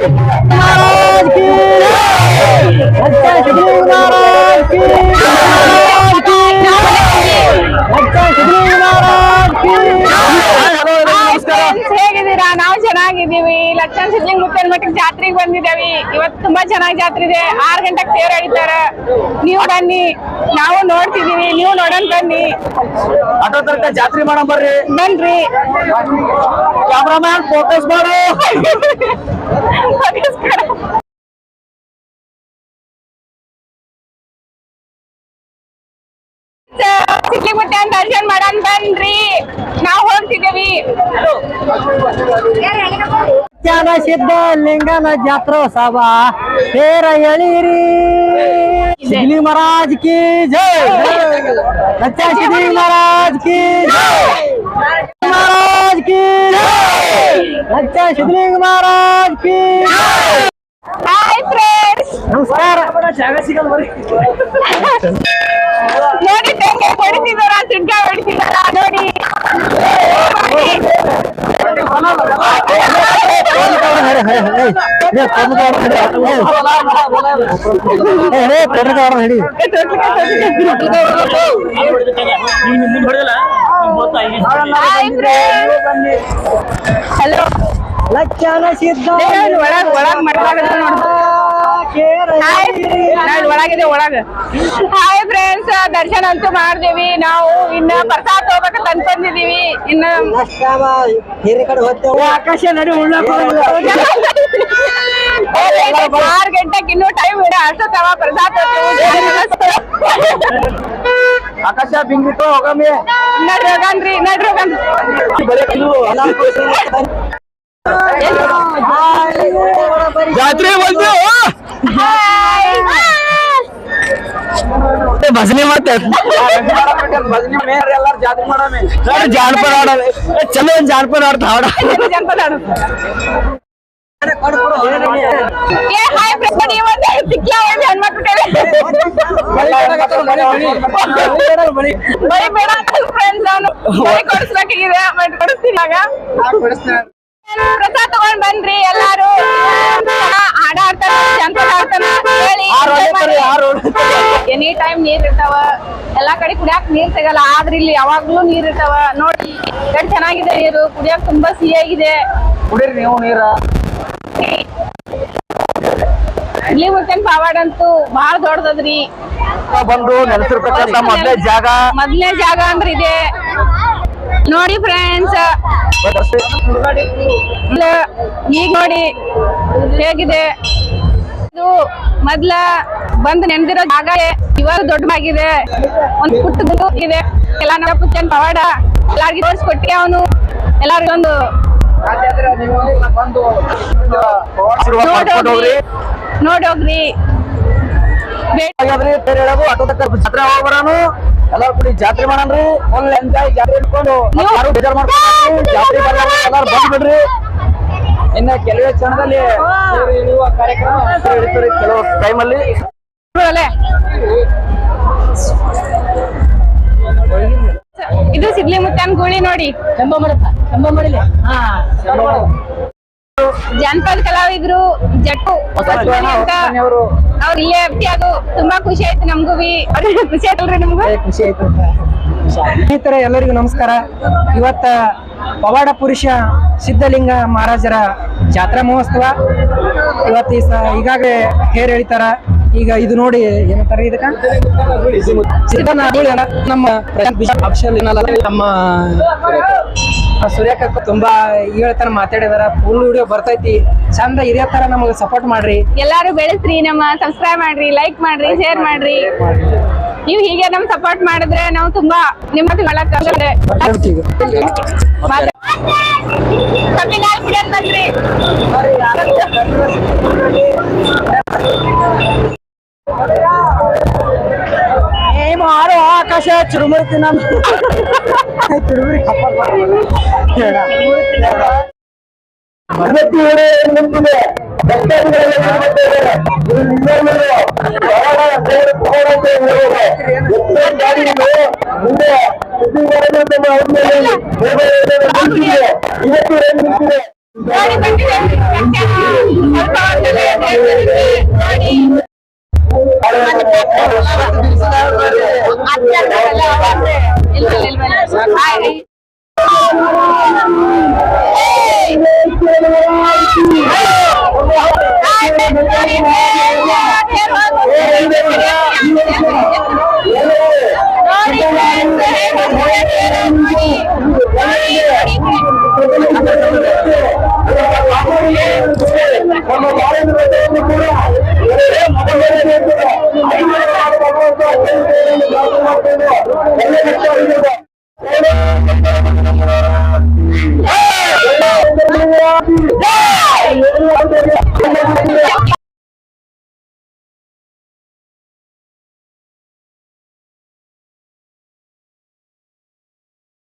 महाराज की अच्छा सिद्धलिंग महाराज की अच्छा सिद्धलिंग महाराज की ಹೇಗಿದ್ದೀರಾ? ನಾವು ಚೆನ್ನಾಗಿದ್ದೀವಿ. ಲಕ್ಷಣ ಸಿದ್ಲಿಂಗ ಮುತ್ತೇನ ಮಠಕ್ಕೆ ಜಾತ್ರೆಗೆ ಬಂದಿದ್ದೇವೆ. ಇವತ್ತು ತುಂಬಾ ಚೆನ್ನಾಗಿ ಜಾತ್ರೆ ಇದೆ. 6 ಗಂಟೆಗೆ ತೇರು ಎಳಿತಾರೆ. ನೀವು ಬನ್ನಿ, ನಾವು ನೋಡ್ತಿದೀವಿ, ನೀವು ನೋಡೋಣ ಬನ್ನಿ. ಆಟೋ ತನಕ ಜಾತ್ರೆ ಮಾಡೋ ಬರ್ರಿ, ಬನ್ರಿ. ಕ್ಯಾಮ್ರಾಮ್ಯಾನ್ ಫೋಕಸ್ ಮಾಡು. ಸಿದ್ಲಿಂಗ ಮುತ್ತೇನ ದರ್ಶನ ಮಾಡೋಣ ಬನ್ರಿ, ನಾವು ಹೋಗ್ತಿದ್ದೇವಿ. ಲಕ್ಷಣ ಸಿದ್ಧಲಿಂಗನ ಜಾತ್ರೋತ್ಸವ ತೇರ ಎಳೀರಿ. ಸಿದ್ಲಿಂಗ महाराज की जय, लक्षण सिद्धलिंग महाराज की जय, महाराज की जय, लक्षण सिद्धलिंग महाराज की जय. ಹಾಯ್ ಫ್ರೆಂಡ್ಸ್, ನಮಸ್ಕಾರ. ಜಾಗ ಸಿಗಲ್ಲ ಬರೀ ನೋಡಿ ತೆಂಗೆ ಹೊಡಿತಿದಾರ, ಸಿಡ್ಗ ಹೊಡಿತಿದಾರ ನೋಡಿ. ಹಲೋ, ಲಕ್ಷಣ ಸಿದ್ಧ ಒಳಗ್ ಮಾಡ್ಲಾಗತ್ತೆ ನೋಡಿ. ಒಳಗಿದೆ ಒಳಗ. ಹಾಯ್ ಫ್ರೆಂಡ್ಸ್, ದರ್ಶನ ಅಂತೂ ಮಾಡ್ದೇವಿ. ನಾವು ಇನ್ನ ಪ್ರಸಾದ್ ಹೋಗ್ಬೇಕಂತ ಅನ್ಕೊಂಡಿದೀವಿ. ಇನ್ನ ಕಡೆ ಹೋಗ್ತೇವೆ. ಆಕಾಶ ನಡಿ ಉಳ್ಳಾಕ 6 ಗಂಟೆಗೆ ಇನ್ನೂ ಟೈಮ್ ಇದೆ. ಅಷ್ಟೊತ್ತವ ಪ್ರಸಾದ್ ಆಕಾಶ ಬಿಂಬಿಟ್ಟು ಹೋಗಮ್ಮಿ. ನಡ್ರಿ ಹೋಗನ್ರಿ, ನಡ್ರಿ ಹೋಗನ್ರಿ. ಜಾತ್ರೆ ಬಂದು ಭಜನೆ ಮತ್ತೆ ಭಜನೆ ಮೇರೆ ಎಲ್ಲಾರು ಜಾತ್ರೆ ಮಾಡಮೆ. ಜಾನಪದ ಆಡೋದು ಚಲೋ, ಜಾನಪದ ಆಡ್ತಾ ಹಾಡ ಜನಪದ ಆಡು. ಪ್ರಸಾದ್ ತಗೊಂಡ್ ಬನ್ರಿ ಎಲ್ಲಾರು. ಹಾಡ ಆಡ್ತಾರ, ಜನಪದ ಆಡ್ತಾನ ಹೇಳಿ. ಎನಿ ಟೈಮ್ ನೀರ್ ಇರ್ತಾವ. ಎಲ್ಲಾ ಕಡೆ ಕುಡಿಯಾಕ ನೀರ್ ಸಿಗಲ್ಲ, ಆದ್ರೆ ಇಲ್ಲಿ ಯಾವಾಗ್ಲೂ ನೀರ್ ಇರ್ತಾವ. ನೋಡಿ ಎಷ್ಟು ಚೆನ್ನಾಗಿದೆ ನೀರು, ಕುಡಿಯಾಕ ತುಂಬಾ ಸಿಹಿಯಾಗಿದೆ. ಕುಡೀರಿ ನೀವು ನೀರ. ಇಲ್ಲಿ ಮುತ್ತೇನ ಪಾವಾಡ ಅಂತೂ ಬಹಳ ದೊಡ್ಡದದ್ರಿ. ಬಂದು ನೆಲೆಸಿರ್ತಕ್ಕಂಥ ಮೊದ್ಲೇ ಜಾಗ ಅಂದ್ರೆ ಇದೆ ನೋಡಿ ಫ್ರೆಂಡ್ಸ್. ಈಗ ನೋಡಿ ಹೇಗಿದೆ ಇದು. ಮೊದ್ಲ ಬಂದು ನೆನೆದಿರೋ ಜಾಗ ಇವಾಗ ದೊಡ್ಡದಾಗಿದೆ. ಒಂದು ಪುಟ್ಟ ಇದೆ. ಎಲ್ಲ ನಮ್ಮ ಮುತ್ತೇನ ಪವಾಡ ಎಲ್ಲಾರ್ಗಿ ತೋರಿಸ್ಕೊಟ್ಟಿ ಅವನು. ಎಲ್ಲಾರ್ಗಿ ಒಂದು ನೋಡೋಗ್ರಿ. ಆಟೋ ತಕ್ಕ ಜಾತ್ರೆ ಹೋಗ್ಬರಾನು. ಎಲ್ಲಾರು ಕೂಡಿ ಜಾತ್ರೆ ಮಾಡನ್ರಿ. ಫುಲ್ ಎಂಜಾಯ್ ಜಾತ್ರೆ ಇಟ್ಕೊಂಡು ಯಾರು ಬೇಜಾರ್ ಮಾಡ್ಕೊಂಡು ಜಾತ್ರೆ ಬರಲ್ಲ, ಎಲ್ಲಾರು ಬಂದ್ಬಿಡ್ರಿ. ಇನ್ನ ಕೆಲವೇ ಕ್ಷಣದಲ್ಲಿ ಕಾರ್ಯಕ್ರಮ ಹಿಡಿತಾರೆ. ಕೆಲವು ಟೈಮಲ್ಲಿ ಇದು ಸಿದ್ಲಿ ಮುತ್ತೇನ ಗೂಳಿ ನೋಡಿ. ಜನಪದ ಕಲಾವಿದ್ರು ಜಟ್ಟು ಅಂತ ಅವ್ರು ಇಲ್ಲೇ ಭೇಟಿ ಆಗು. ತುಂಬಾ ಖುಷಿ ಆಯ್ತು ನಮ್ಗೂ ಬಿ. ಖುಷಿ ಆಯ್ತಲ್ರಿ ನಿಮ್ಗೂ? ಖುಷಿ ಆಯ್ತು. ಸ್ನೇಹಿತರೆ ಎಲ್ಲರಿಗೂ ನಮಸ್ಕಾರ. ಇವತ್ತ ಪವಾಡ ಪುರುಷ ಸಿದ್ಧಲಿಂಗ ಮಹಾರಾಜರ ಜಾತ್ರಾ ಮಹೋತ್ಸವ. ಇವತ್ತು ಈಗಾಗಲೇ ಹೇರ್ ಎಳಿತಾರ. ಈಗ ಇದು ನೋಡಿ ಏನಂತಾರೆ ಇದಕ್ಕ ನಮ್ಮ ನಮ್ಮ ಸೂರ್ಯಕ್ಕ ತುಂಬಾ ಹೇಳ್ತಾರ ಮಾತಾಡಿದಾರ. ಫುಲ್ ವಿಡಿಯೋ ಬರ್ತೈತಿ. ಚಂದ ಇದೇ ತರ ನಮಗ ಸಪೋರ್ಟ್ ಮಾಡ್ರಿ. ಎಲ್ಲಾರು ಬೆಳೆಸ್ರಿ, ನಮ್ಮ ಸಬ್ಸ್ಕ್ರೈಬ್ ಮಾಡ್ರಿ, ಲೈಕ್ ಮಾಡ್ರಿ, ಶೇರ್ ಮಾಡ್ರಿ. ನೀವು ಹೀಗೆ ನಮ್ ಸಪೋರ್ಟ್ ಮಾಡಿದ್ರೆ ನಾವು ತುಂಬಾ ನಿಮ್ಮ ಮಾರೋ ಆಕಾಶ ಚುರುಮುರುತಿ ನಮ್ ಚುರುಮುರಿ ಸ್ವಲ್ಪ Hey!